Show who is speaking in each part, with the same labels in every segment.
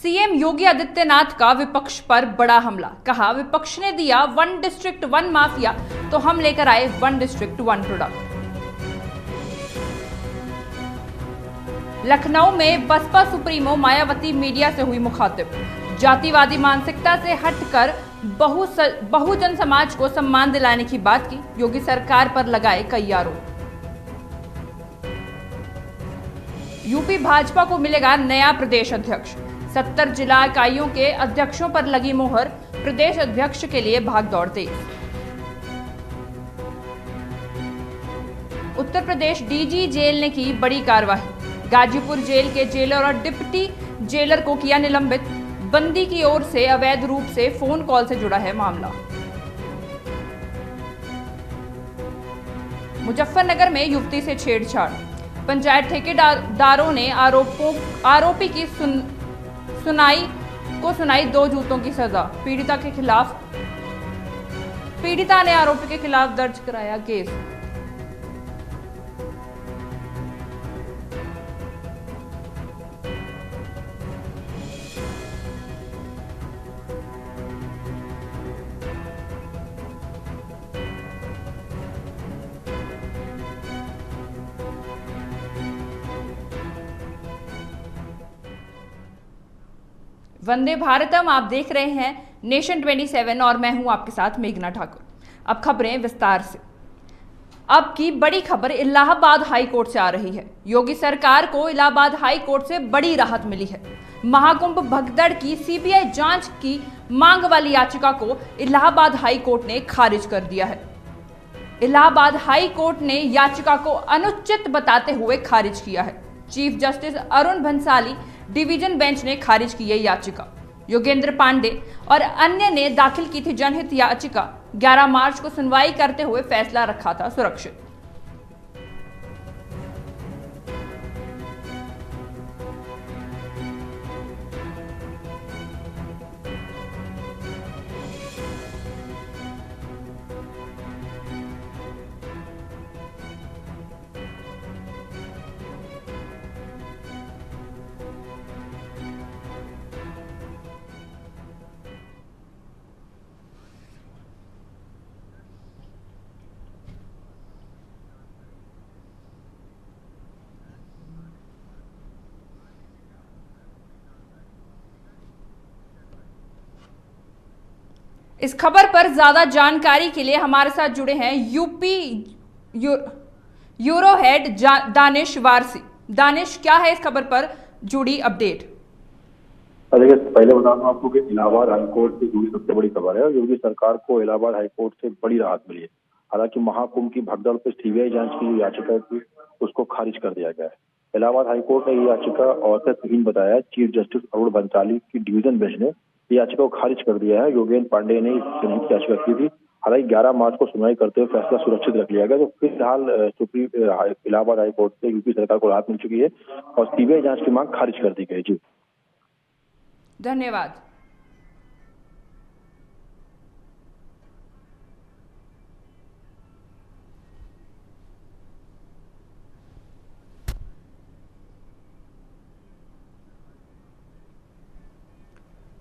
Speaker 1: CM Yogi Adityanath का विपक्ष पर बड़ा हमला। कहा, विपक्ष ने दिया वन डिस्ट्रिक्ट वन माफिया तो हम लेकर आए one district one product. Lucknow में बसपा सुप्रीमो मायावती मीडिया से हुई मुखातिब। जातिवादी मानसिकता से हटकर बहुजन समाज को सम्मान दिलाने की बात की। योगी सरकार पर लगाए कई आरोप। यूपी भाजपा को मिलेगा नया प्रदेश अध्यक्ष। 70 जिला इकाइयों के अध्यक्षों पर लगी मोहर। प्रदेश अध्यक्ष के लिए भागदौड़ तेज। उत्तर प्रदेश डीजी जेल ने की बड़ी कार्रवाई। गाजीपुर जेल के जेलर और डिप्टी जेलर को किया निलंबित। बंदी की ओर से अवैध रूप से फोन कॉल से जुड़ा है मामला। मुजफ्फरनगर में युवती से छेड़छाड़। पंचायत ठेकेदारों ने आरोपी की सुनाई 2 जूतों की सजा। पीड़िता ने आरोपी के खिलाफ दर्ज कराया केस। वंदे भारतम आप देख रहे हैं नेशन 27 और मैं हूं आपके साथ मेघना ठाकुर। अब खबरें विस्तार से। अब की बड़ी खबर इलाहाबाद हाई कोर्ट से आ रही है। योगी सरकार को इलाहाबाद हाई कोर्ट से बड़ी राहत मिली है। महाकुंभ भगदड़ की सीबीआई जांच की मांग वाली याचिका को इलाहाबाद हाई कोर्ट ने खारिज कर दिया है। इलाहाबाद हाई कोर्ट ने याचिका को अनुचित बताते हुए खारिज किया है। Chief justice Arun Bhansali division bench ने खारिज की यह याचिका। योगेंद्र पांडे और अन्य ने दाखिल की थी जनहित याचिका। 11 मार्च को सुनवाई करते हुए फैसला रखा था सुरक्षित। इस खबर पर ज्यादा जानकारी के लिए हमारे साथ जुड़े हैं UP euro head Danish Warsi. Danish, क्या है इस खबर पर जुड़ी अपडेट?
Speaker 2: देखिए, पहले बता दूं आपको कि इलाहाबाद हाईकोर्ट से जुड़ी सबसे बड़ी खबर है। योगी सरकार को इलाहाबाद हाईकोर्ट से बड़ी राहत मिली है। हालांकि महाकुंभ की भगदड़ पर सीबीआई जांच की जो याचिका थी उसको खारिज कर दिया गया है। इलाहाबाद हाईकोर्ट ने ये याचिका औसतहीन बताया। चीफ जस्टिस अरुण भंसाली की डिवीजन बेंच ने ये याचिका को खारिज कर दिया है। योगेंद्र पांडे ने जनहित याचिका की थी। हालांकि 11 मार्च को सुनवाई करते हुए फैसला सुरक्षित रख लिया गया। तो फिलहाल इलाहाबाद हाईकोर्ट से यूपी सरकार को राहत मिल चुकी है और सीबीआई जांच की मांग खारिज कर दी गई। जी
Speaker 1: धन्यवाद।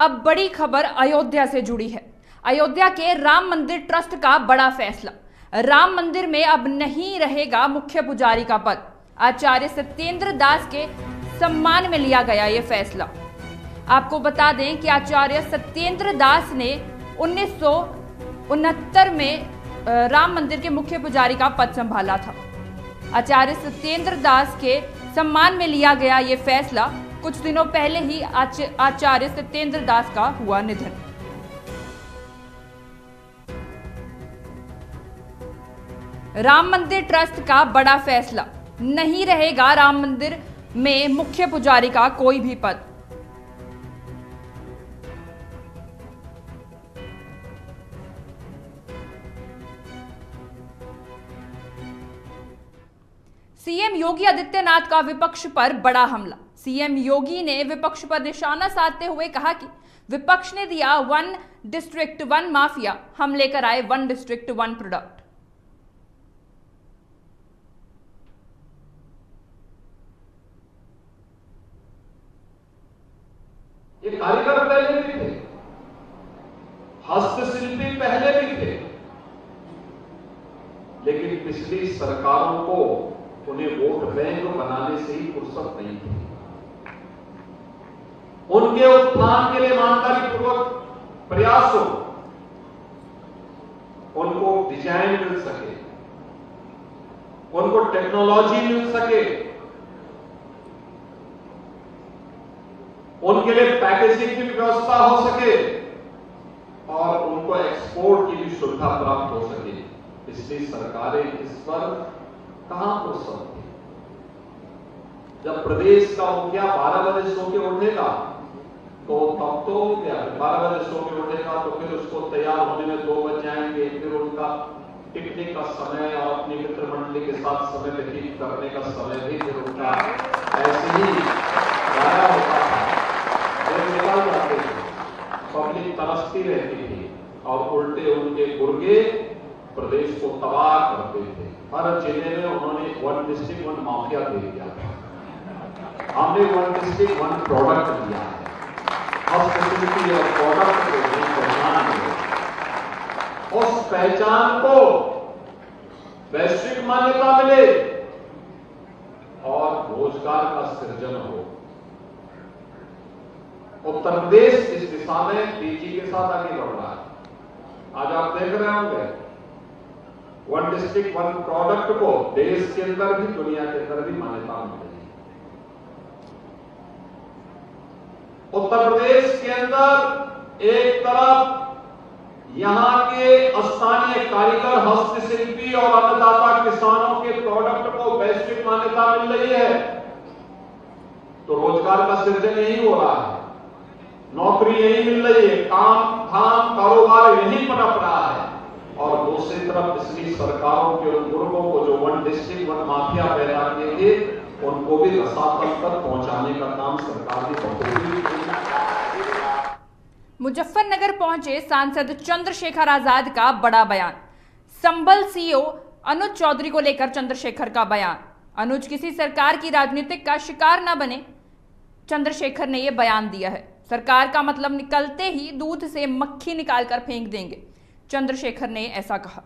Speaker 1: अब बड़ी खबर अयोध्या से जुड़ी है। अयोध्या के राम मंदिर ट्रस्ट का बड़ा फैसला। राम मंदिर में अब नहीं रहेगा मुख्य पुजारी का पद। आचार्य सत्येंद्र दास के सम्मान में लिया गया यह फैसला। आपको बता दें कि आचार्य सत्येंद्र दास ने 1969 में राम मंदिर के मुख्य पुजारी का पद संभाला था। आचार्य सत्येंद्र दास के सम्मान में लिया गया यह फैसला। कुछ दिनों पहले ही आचार्य सत्येंद्र दास का हुआ निधन। राम मंदिर ट्रस्ट का बड़ा फैसला। नहीं रहेगा राम मंदिर में मुख्य पुजारी का कोई भी पद। सीएम योगी आदित्यनाथ का विपक्ष पर बड़ा हमला। सीएम योगी ने विपक्ष पर निशाना साधते हुए कहा कि विपक्ष ने दिया वन डिस्ट्रिक्ट वन माफिया, हम लेकर आए वन डिस्ट्रिक्ट वन प्रोडक्ट।
Speaker 3: कारीगर पहले भी थे, हस्तशिल्पी पहले भी थे, लेकिन पिछली सरकारों को उन्हें वोट बैंक बनाने से ही फुर्सत नहीं थी। उनके उत्थान के लिए ईमानदारी पूर्वक प्रयास हो, उनको डिजाइन मिल सके, उनको टेक्नोलॉजी मिल सके, उनके लिए पैकेजिंग की व्यवस्था हो सके और उनको एक्सपोर्ट की भी सुविधा प्राप्त हो सके। पिछली सरकारें इस पर कहां फुर्सत थी। जब प्रदेश का मुखिया 12 बजे सो के उठेगा तो तब तो 12 बजे सो के उठेगा तो फिर उसको तैयार होने में 2 बज जाएंगे, फिर उनका पिकनिक का समय और अपनी मित्र मंडली के साथ समय व्यतीत करने का समय भी फिर उनका ऐसे ही गाया होता था, फिर निकल जाते थे, पब्लिक तरसती रहती थी और उल्टे उनके गुर्गे प्रदेश को तबाह करते थे। हर जिले में उन्होंने 1 डिस्ट्रिक्ट 1 माफिया दे दिया था। हमने 1 डिस्ट्रिक्ट 1 प्रोडक्ट दिया है, हस्तशिल्पी और प्रोडक्ट को भी पहचान मिले, उस पहचान को वैश्विक मान्यता मिले और रोजगार का सृजन हो। उत्तर प्रदेश इस दिशा में तेजी के साथ आगे बढ़ रहा है। आज आप देख रहे होंगे 1 डिस्ट्रिक्ट 1 प्रोडक्ट को देश के अंदर भी दुनिया के अंदर भी मान्यता मिल रही है। उत्तर प्रदेश के अंदर एक तरफ यहां के स्थानीय कारीगर, हस्तशिल्पी और अन्नदाता किसानों के प्रोडक्ट को वैश्विक मान्यता मिल रही है तो रोजगार का सृजन यही हो रहा है, नौकरी यही मिल रही है, काम धाम कारोबार यही पनप रहा है। और दूसरी तरफ पिछली सरकारों के उन गुर्गों को जो 1 डिस्ट्रिक्ट 1 माफिया पैदा किए थे उनको भी रसातल तक पहुंचाने का काम सरकार की बखूबी किया।
Speaker 1: मुजफ्फरनगर पहुंचे सांसद चंद्रशेखर आजाद का बड़ा बयान। संभल सीईओ अनुज चौधरी को लेकर चंद्रशेखर का बयान। अनुज किसी सरकार की राजनीतिक का शिकार न बने, चंद्रशेखर ने यह बयान दिया है। सरकार का मतलब निकलते ही दूध से मक्खी निकालकर फेंक देंगे, चंद्रशेखर ने ऐसा कहा।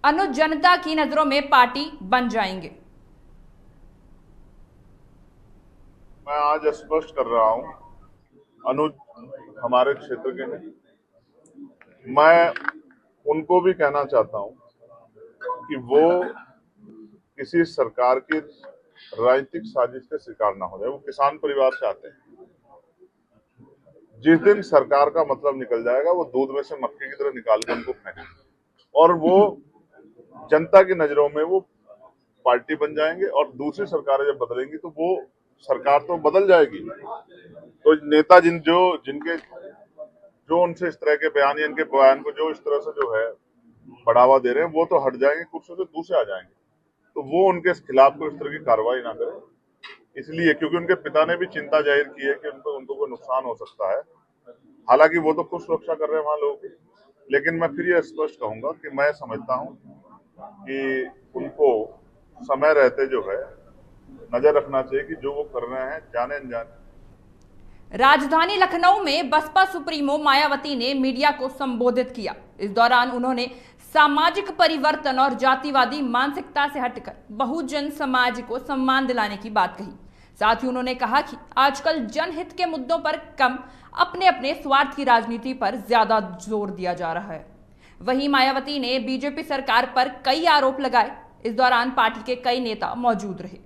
Speaker 1: अनुज जनता की नजरों में पार्टी बन जाएंगे।
Speaker 4: मैं आज स्पष्ट कर रहा हूं, अनुज हमारे क्षेत्र के हैं। मैं उनको भी कहना चाहता हूं कि वो किसी सरकार की राजनीतिक साजिश का शिकार ना हो जाए। वो किसान परिवार से आते हैं। जिस दिन सरकार का मतलब निकल जाएगा वो दूध में से मक्खी की तरह निकाल के उनको फेंकेंगे और वो जनता की नजरों में वो पार्टी बन जाएंगे। और दूसरी सरकारें जब बदलेंगी तो वो सरकार तो बदल जाएगी, तो नेता जिनके जो उनसे इस तरह के बयान या इनके बयान को जो इस तरह से जो है बढ़ावा दे रहे हैं वो तो हट जाएंगे, कुर्सियों से दूसरे आ जाएंगे। तो वो उनके खिलाफ कोई इस तरह की कार्रवाई ना करें, इसलिए क्योंकि उनके पिता ने भी चिंता जाहिर की है कि उनको कोई नुकसान हो सकता है। हालांकि वो तो खुद सुरक्षा कर रहे हैं वहां लोगों की, लेकिन मैं फिर ये स्पष्ट कहूंगा कि मैं समझता हूं कि उनको समय रहते जो है नजर रखना चाहिए कि जो वो कर रहे हैं जाने अनजाने।
Speaker 1: राजधानी लखनऊ में बसपा सुप्रीमो मायावती ने मीडिया को संबोधित किया। इस दौरान उन्होंने सामाजिक परिवर्तन और जातिवादी मानसिकता से हटकर बहुजन समाज को सम्मान दिलाने की बात कही। साथ ही उन्होंने कहा कि आजकल जनहित के मुद्दों पर कम, अपने अपने स्वार्थ की राजनीति पर ज्यादा जोर दिया जा रहा है। वहीं मायावती ने बीजेपी सरकार पर कई आरोप लगाए। इस दौरान पार्टी के कई नेता मौजूद रहे।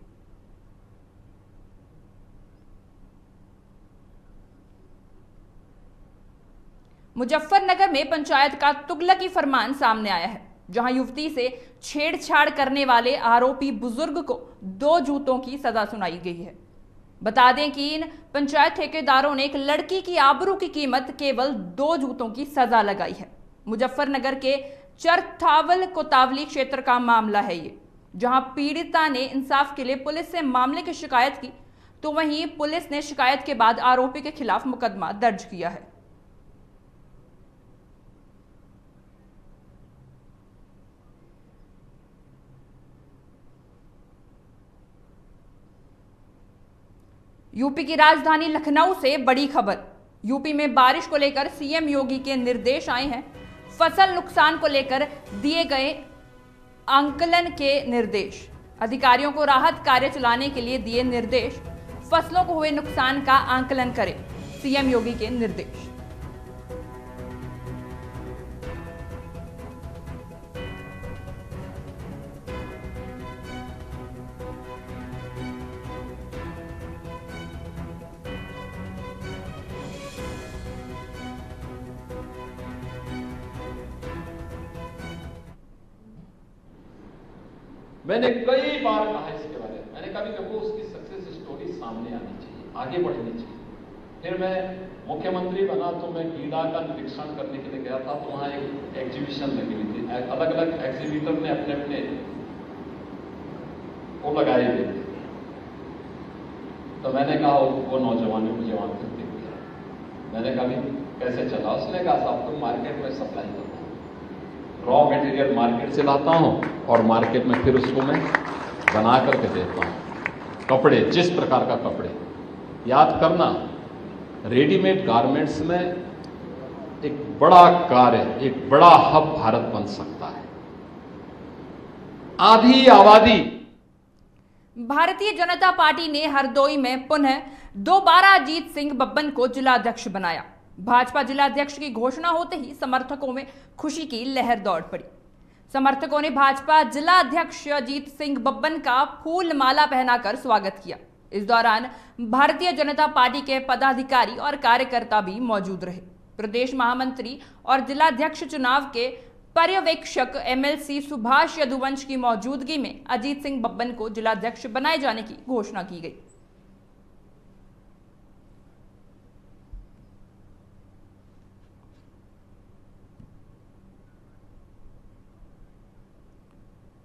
Speaker 1: मुजफ्फरनगर में पंचायत का तुगलकी फरमान सामने आया है, जहां युवती से छेड़छाड़ करने वाले आरोपी बुजुर्ग को 2 जूतों की सजा सुनाई गई है। बता दें कि इन पंचायत ठेकेदारों ने एक लड़की की आबरू की कीमत केवल 2 जूतों की सजा लगाई है। मुजफ्फरनगर के चरथावल कोतावली क्षेत्र का मामला है ये, जहां पीड़िता ने इंसाफ के लिए पुलिस से मामले की शिकायत की, तो वहीं पुलिस ने शिकायत के बाद आरोपी के खिलाफ मुकदमा दर्ज किया है। यूपी की राजधानी लखनऊ से बड़ी खबर। यूपी में बारिश को लेकर सीएम योगी के निर्देश आए हैं। फसल नुकसान को लेकर दिए गए आंकलन के निर्देश। अधिकारियों को राहत कार्य चलाने के लिए दिए निर्देश। फसलों को हुए नुकसान का आंकलन करें, सीएम योगी के निर्देश।
Speaker 3: मैंने कई बार कहा इसके बारे में, मैंने कभी देखो उसकी सक्सेस स्टोरी सामने आनी चाहिए, आगे बढ़नी चाहिए। फिर मैं मुख्यमंत्री बना तो मैं गीला का निरीक्षण करने के लिए गया था, तो वहाँ एक एग्जीबिशन लगी हुई थी, अलग अलग एग्जीबिटर ने अपने अपने वो लगाए हुए थे। तो मैंने कहा वो नौजवानों को जवान करते हुए, मैंने कहा भी कैसे चला? उसने कहा साहब तुम मार्केट में सप्लाई करता हूँ, रॉ मटेरियल मार्केट से लाता हूँ और मार्केट में फिर उसको मैं बना करके देता हूँ। कपड़े, जिस प्रकार का कपड़े, याद करना रेडीमेड गारमेंट्स में एक बड़ा कार्य, एक बड़ा हब भारत बन सकता है। आधी आबादी।
Speaker 1: भारतीय जनता पार्टी ने हरदोई में पुनः दोबारा अजीत सिंह बब्बन को जिलाध्यक्ष बनाया। भाजपा जिलाध्यक्ष की घोषणा होते ही समर्थकों में खुशी की लहर दौड़ पड़ी। समर्थकों ने भाजपा जिलाध्यक्ष अजीत सिंह बब्बन का फूल माला पहनाकर स्वागत किया। इस दौरान भारतीय जनता पार्टी के पदाधिकारी और कार्यकर्ता भी मौजूद रहे। प्रदेश महामंत्री और जिलाध्यक्ष चुनाव के पर्यवेक्षक एमएलसी सुभाष यदुवंश की मौजूदगी में अजीत सिंह बब्बन को जिलाध्यक्ष बनाए जाने की घोषणा की गई।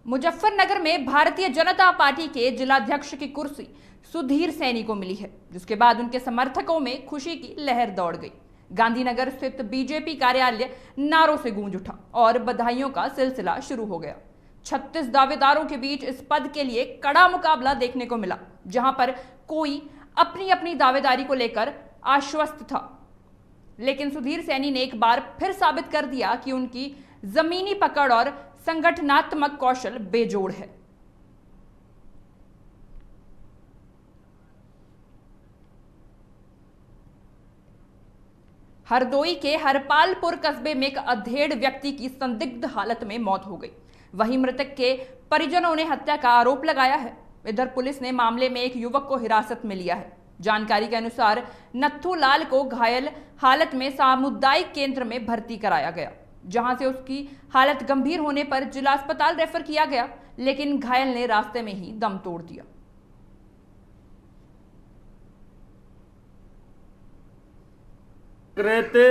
Speaker 1: मुजफ्फरनगर में भारतीय जनता पार्टी के जिलाध्यक्ष की कुर्सी सुधीर सैनी को मिली है, जिसके बाद उनके समर्थकों में खुशी की लहर दौड़ गई। गांधीनगर स्थित बीजेपी कार्यालय नारों से गूंज उठा और बधाइयों का सिलसिला शुरू हो गया। 36 दावेदारों के बीच इस पद के लिए कड़ा मुकाबला देखने को मिला, जहां पर कोई अपनी अपनी दावेदारी को लेकर आश्वस्त था। लेकिन सुधीर सैनी ने एक बार फिर साबित कर दिया कि उनकी जमीनी पकड़ और संगठनात्मक कौशल बेजोड़ है। हरदोई के हरपालपुर कस्बे में एक अधेड़ व्यक्ति की संदिग्ध हालत में मौत हो गई। वहीं मृतक के परिजनों ने हत्या का आरोप लगाया है। इधर पुलिस ने मामले में एक युवक को हिरासत में लिया है। जानकारी के अनुसार नत्थू लाल को घायल हालत में सामुदायिक केंद्र में भर्ती कराया गया, जहां से उसकी हालत गंभीर होने पर जिला अस्पताल रेफर किया गया, लेकिन घायल ने रास्ते में ही दम तोड़ दिया।
Speaker 5: रहते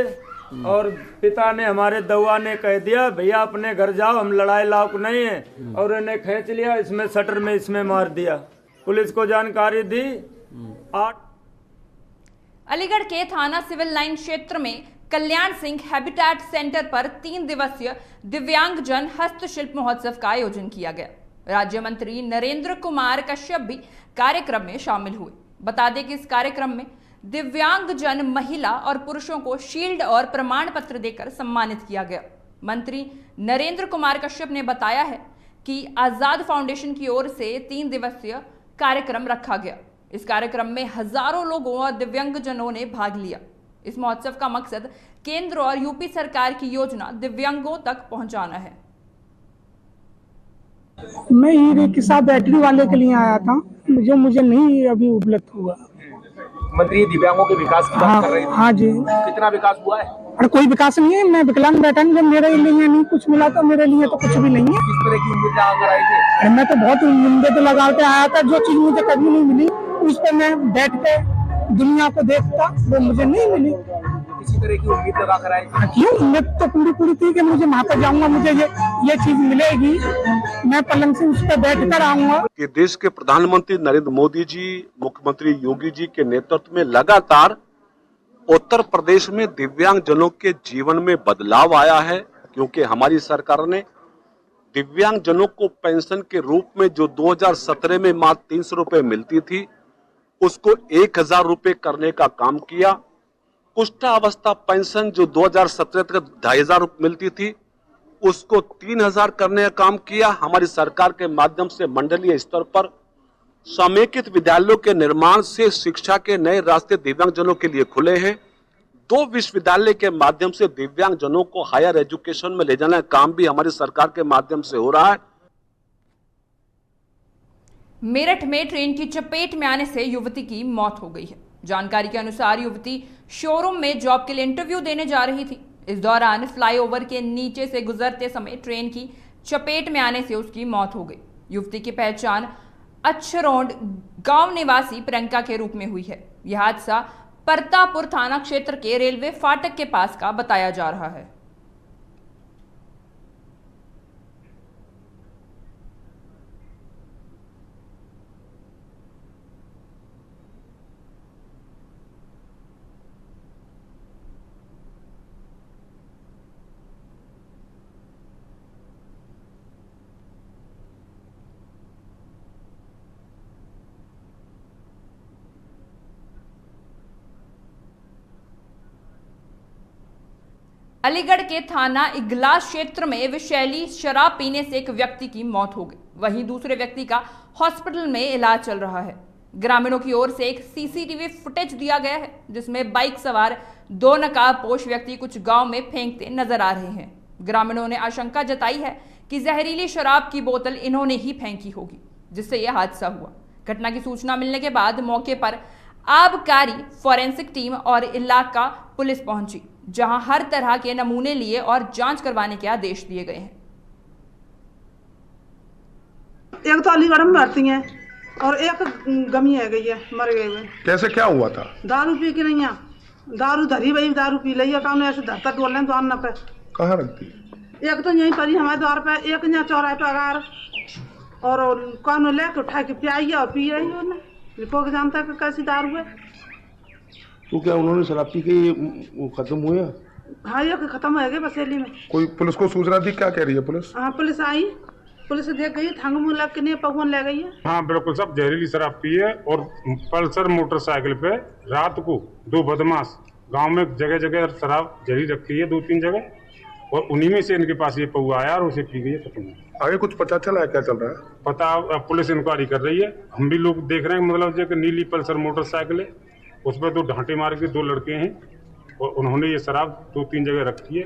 Speaker 5: और पिता ने हमारे दवा ने कह दिया भैया अपने घर जाओ, हम लड़ाई लायक नहीं है, और इन्हें खींच लिया, इसमें शटर में इसमें मार दिया। पुलिस को जानकारी दी।
Speaker 1: अलीगढ़ के थाना सिविल लाइन क्षेत्र में कल्याण सिंह हैबिटेट सेंटर पर 3 दिवसीय दिव्यांगजन हस्तशिल्प महोत्सव का आयोजन किया गया। राज्य मंत्री नरेंद्र कुमार कश्यप भी कार्यक्रम में शामिल हुए। बता दें कि इस कार्यक्रम में दिव्यांगजन महिला और पुरुषों को शील्ड और प्रमाण पत्र देकर सम्मानित किया गया। मंत्री नरेंद्र कुमार कश्यप ने बताया है कि आजाद फाउंडेशन की ओर से 3 दिवसीय कार्यक्रम रखा गया। इस कार्यक्रम में हजारों लोगों और दिव्यांगजनों ने भाग लिया। इस महोत्सव का मकसद केंद्र और यूपी सरकार की योजना दिव्यांगों तक पहुंचाना है।
Speaker 6: मैं ई रिक्शा बैटरी वाले के लिए आया था, जो मुझे नहीं अभी उपलब्ध हुआ।
Speaker 7: मंत्री दिव्यांगों के विकास की बात कर रहे थे।
Speaker 6: हाँ जी।
Speaker 7: कितना विकास हुआ है?
Speaker 6: अरे कोई विकास नहीं है। मैं विकलांग बैठा हूँ, जब मेरे लिए नहीं कुछ मिला तो मेरे लिए तो कुछ भी नहीं है।
Speaker 7: किस तरह की उम्मीद लगाकर आए थे?
Speaker 6: अरे मैं तो बहुत उम्मीदें तो लगा के आया था। जो चीज मुझे कभी नहीं मिली उस पर मैं बैठ के दुनिया को देखता, वो मुझे नहीं मिली।
Speaker 7: किसी तरह की उम्मीद लगाकर आए थे?
Speaker 6: क्यों? उम्मीद तो पूरी थी कि मुझे वहाँ पर जाऊंगा, मुझे ये चीज मिलेगी, मैं पलंग से उस पर बैठ कर आऊंगा।
Speaker 8: कि देश के प्रधानमंत्री नरेंद्र मोदी जी, मुख्यमंत्री योगी जी के नेतृत्व में लगातार उत्तर प्रदेश में दिव्यांगजनों के जीवन में बदलाव आया है, क्योंकि हमारी सरकार ने दिव्यांगजनों को पेंशन के रूप में जो 2017 में मात्र 300 रुपए मिलती थी, उसको 1000 रुपए करने का काम किया। कुष्ठावस्था पेंशन जो 2017 तक 2500 मिलती थी, उसको 3000 करने का काम किया। हमारी सरकार के माध्यम से मंडलीय स्तर पर समेकित विद्यालयों के निर्माण से शिक्षा के नए रास्ते दिव्यांगजनों के लिए खुले हैं। 2 विश्वविद्यालय के माध्यम से दिव्यांगजनों को हायर एजुकेशन में ले जाने का काम भी हमारी सरकार के माध्यम से हो रहा है।
Speaker 1: मेरठ में ट्रेन की चपेट में आने से युवती की मौत हो गई है। जानकारी के अनुसार युवती शोरूम में जॉब के लिए इंटरव्यू देने जा रही थी। इस दौरान फ्लाईओवर के नीचे से गुजरते समय ट्रेन की चपेट में आने से उसकी मौत हो गई। युवती की पहचान अच्छरोंड गांव निवासी प्रियंका के रूप में हुई है। यह हादसा परतापुर थाना क्षेत्र के रेलवे फाटक के पास का बताया जा रहा है। अलीगढ़ के थाना इगलास क्षेत्र में विषैली शराब पीने से एक व्यक्ति की मौत हो गई। वहीं दूसरे व्यक्ति का हॉस्पिटल में इलाज चल रहा है। ग्रामीणों की ओर से एक सीसीटीवी फुटेज दिया गया है, जिसमें बाइक सवार 2 नकाबपोश व्यक्ति कुछ गांव में फेंकते नजर आ रहे हैं। ग्रामीणों ने आशंका जताई है कि जहरीली शराब की बोतल इन्होंने ही फेंकी होगी, जिससे यह हादसा हुआ। घटना की सूचना मिलने के बाद मौके पर आबकारी फोरेंसिक टीम और इलाका पुलिस पहुंची, जहां हर तरह के नमूने लिए और जांच करवाने के आदेश दिए गए हैं।
Speaker 9: एक तो अलीगढ़ में भर्ती है और एक गमी है गई है, मर गए हुए।
Speaker 10: कैसे क्या हुआ था?
Speaker 9: दारू पी के नहीं है, दारू धरी वही दारू पी ली है। काम ऐसे धरता टोल रहे द्वार न पे।
Speaker 10: कहाँ रखती?
Speaker 9: एक तो यहीं पर ही हमारे द्वार पे, एक यहाँ चौराहे पे अगार, और कौन लेके उठा के पियाई है और पी रही है। कोई जानता है कि कैसी दारू है।
Speaker 10: तो क्या उन्होंने शराब पी के वो खत्म हुए?
Speaker 9: हाँ, ये खत्म हो गए बसेली में।
Speaker 10: कोई पुलिस को सूचना दी? क्या कह रही है पुलिस?
Speaker 9: हाँ, पुलिस आई, पुलिस देख गई, थंग मुँह लग के नहीं पगवन ले गई है।
Speaker 11: हाँ बिल्कुल, सब जहरीली शराब पी है और पल्सर मोटरसाइकिल पे रात को 2 बदमाश गांव में जगह जगह शराब जहरी रखी है 2-3 जगह, और उन्हीं में से इनके पास ये पौआ आया और उसे पी गई, खत्म हुआ।
Speaker 10: आगे कुछ पता चला है? क्या चल रहा है
Speaker 11: पता? पुलिस इंक्वायरी कर रही है। हम भी लोग देख रहे हैं, मतलब जो नीली पल्सर मोटरसाइकिल है, उस पर 2 ढांटे मार के 2 लड़के हैं और उन्होंने ये शराब 2-3 जगह रखी है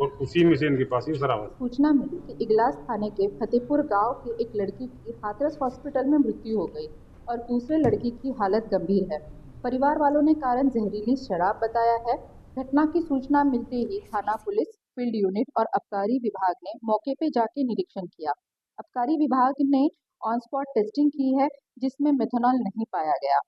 Speaker 11: और उसी में से इनके पास ये शराब है।
Speaker 12: सूचना मिली कि इगलास थाने के फतेहपुर गांव की एक लड़की की हाथरस हॉस्पिटल में मृत्यु हो गई और दूसरे लड़की की हालत गंभीर है। परिवार वालों ने कारण जहरीली शराब बताया है। घटना की सूचना मिलते ही थाना पुलिस, फील्ड यूनिट और आबकारी विभाग ने मौके पे जाके निरीक्षण किया। आबकारी विभाग ने ऑन स्पॉट टेस्टिंग की है, जिसमें मेथनॉल नहीं पाया गया।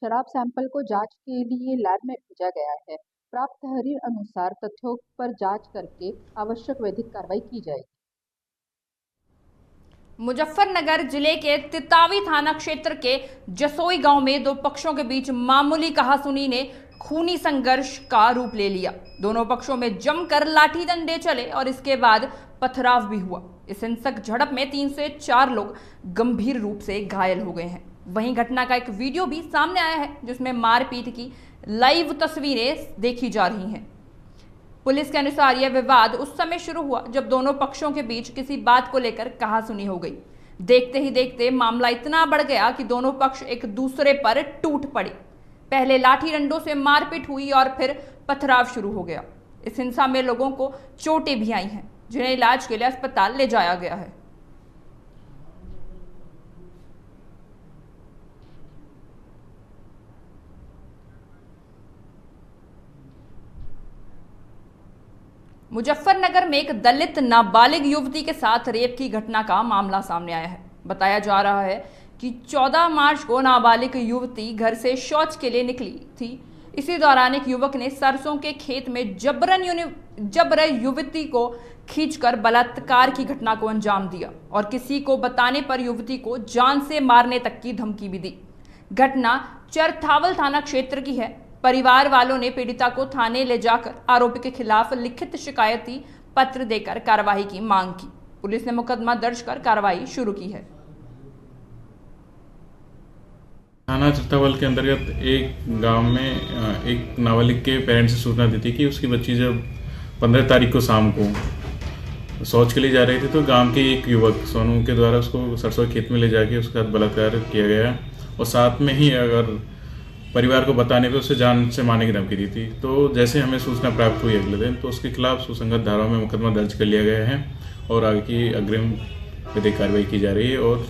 Speaker 12: शराब सैंपल को जांच के लिए लैब में भेजा गया है। प्राप्त तहरीर अनुसार तथ्यों पर जांच करके आवश्यक वैधिक कार्रवाई की जाएगी।
Speaker 1: मुजफ्फरनगर जिले के तितावी थाना क्षेत्र के जसोई गांव में 2 पक्षों के बीच मामूली कहासुनी ने खूनी संघर्ष का रूप ले लिया। दोनों पक्षों में जमकर लाठी डंडे चले और इसके बाद पथराव भी हुआ। इस हिंसक झड़प में 3 से 4 लोग गंभीर रूप से घायल हो गए हैं। वहीं घटना का एक वीडियो भी सामने आया है, जिसमें मारपीट की लाइव तस्वीरें देखी जा रही हैं। पुलिस के अनुसार यह विवाद उस समय शुरू हुआ जब दोनों पक्षों के बीच किसी बात को लेकर कहासुनी हो गई। देखते ही देखते मामला इतना बढ़ गया कि दोनों पक्ष एक दूसरे पर टूट पड़े। पहले लाठी डंडों से मारपीट हुई और फिर पथराव शुरू हो गया। इस हिंसा में लोगों को चोटें भी आई हैं, जिन्हें इलाज के लिए अस्पताल ले जाया गया है। मुजफ्फरनगर में एक दलित नाबालिग युवती के साथ रेप की घटना का मामला सामने आया है। बताया जा रहा है कि 14 मार्च को नाबालिग युवती घर से शौच के लिए निकली थी। इसी दौरान एक युवक ने सरसों के खेत में जबरन युवती को खींचकर बलात्कार की घटना को अंजाम दिया और किसी को बताने पर युवती को जान से मारने तक की धमकी भी दी। घटना चरथावल थाना क्षेत्र की है। परिवार वालों ने पीड़िता को थाने ले जाकर आरोपी के खिलाफ लिखित शिकायती पत्र देकर कार्रवाई की मांग की। पुलिस ने मुकदमा दर्ज कर कार्रवाई शुरू की है।
Speaker 13: थाना चत्तावल के अंतर्गत एक गांव में एक नाबालिग के पेरेंट्स से सूचना दी थी कि उसकी बच्ची जब 15 तारीख को शाम को शौच के लिए जा रही थी तो गांव के एक युवक सोनू के द्वारा उसको सरसों के खेत में ले जाके उसके साथ बलात्कार किया गया और साथ में ही अगर परिवार को बताने पे उसे जान से मारने की धमकी दी थी। तो जैसे हमें सूचना प्राप्त हुई अगले दिन तो उसके खिलाफ सुसंगत धाराओं में मुकदमा दर्ज कर लिया गया है और आगे की अग्रिम विधिक कार्रवाई की जा रही है और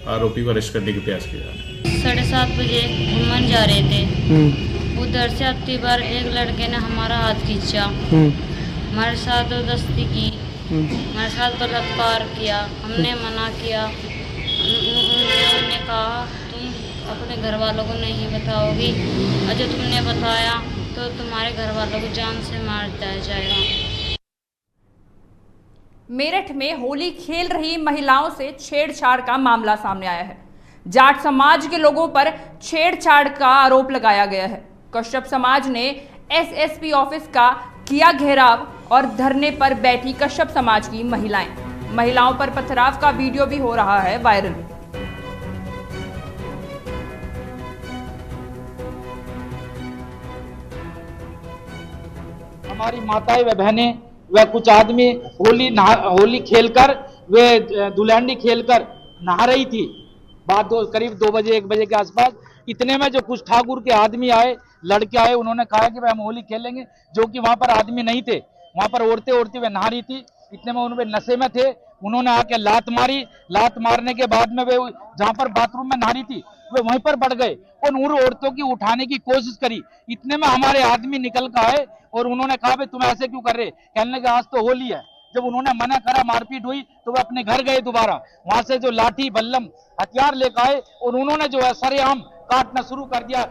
Speaker 13: आरोपी को अरेस्ट करने के प्रयास किया जा रहा है।
Speaker 14: 7:30 बजे घूमन जा रहे थे, उधर से आती बार एक लड़के ने हमारा हाथ खींचा, हमारे साथ दोस्ती की, हमारे साथ बलात्कार किया। हमने मना किया, उन्होंने कहा तुम अपने घर वालों को नहीं बताओगी और जो तुमने बताया तो तुम्हारे घर वालों को जान से मार दिया जाएगा।
Speaker 1: मेरठ में होली खेल रही महिलाओं से छेड़छाड़ का मामला सामने आया है। जाट समाज के लोगों पर छेड़छाड़ का आरोप लगाया गया है। कश्यप समाज ने एसएसपी ऑफिस का किया घेराव और धरने पर बैठी कश्यप समाज की महिलाओं पर पथराव का वीडियो भी हो रहा है वायरल।
Speaker 15: हमारी माताएं व बहनें व कुछ आदमी होली खेलकर वे दुल्हनी खेलकर नहा रही थी। करीब 2 बजे 1 बजे के आसपास इतने में जो कुछ ठाकुर के आदमी आए, लड़के आए, उन्होंने कहा कि भाई हम होली खेलेंगे, जो कि वहां पर आदमी नहीं थे। वहां पर औरतें वे नहा रही थी। इतने में उनमें नशे में थे, उन्होंने आके लात मारी। लात मारने के बाद में वे जहां पर बाथरूम में नहा रही थी वे वहीं पर बढ़ गए और उन औरतों की उठाने की कोशिश करी। इतने में हमारे आदमी निकल कर आए और उन्होंने कहा भाई तुम ऐसे क्यों कर रहे? कहने लगे आज तो होली है। जब उन्होंने मना करा, मारपीट हुई, तो वे अपने घर गए दोबारा। वहां से जो लाठी बल्लम हथियार लेकर आए और उन्होंने जो है सरेआम काटना शुरू कर दिया।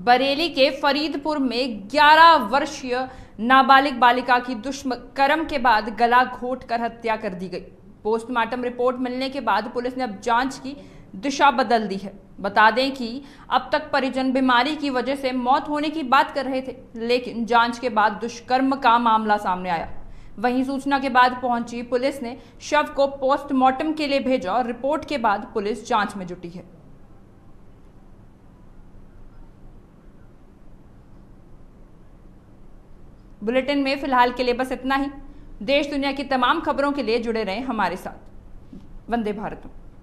Speaker 1: बरेली के फरीदपुर में 11 वर्षीय नाबालिग बालिका की दुष्कर्म के बाद गला घोंटकर हत्या कर दी गई। पोस्टमार्टम रिपोर्ट मिलने के बाद पुलिस ने अब जांच की दिशा बदल दी है। बता दें कि अब तक परिजन बीमारी की वजह से मौत होने की बात कर रहे थे, लेकिन जांच के बाद दुष्कर्म का मामला सामने आया। वहीं सूचना के बाद पहुंची पुलिस ने शव को पोस्टमार्टम के लिए भेजा और रिपोर्ट के बाद पुलिस जांच में जुटी है। बुलेटिन में फिलहाल के लिए बस इतना ही। देश दुनिया की तमाम खबरों के लिए जुड़े रहें हमारे साथ। वंदे भारत।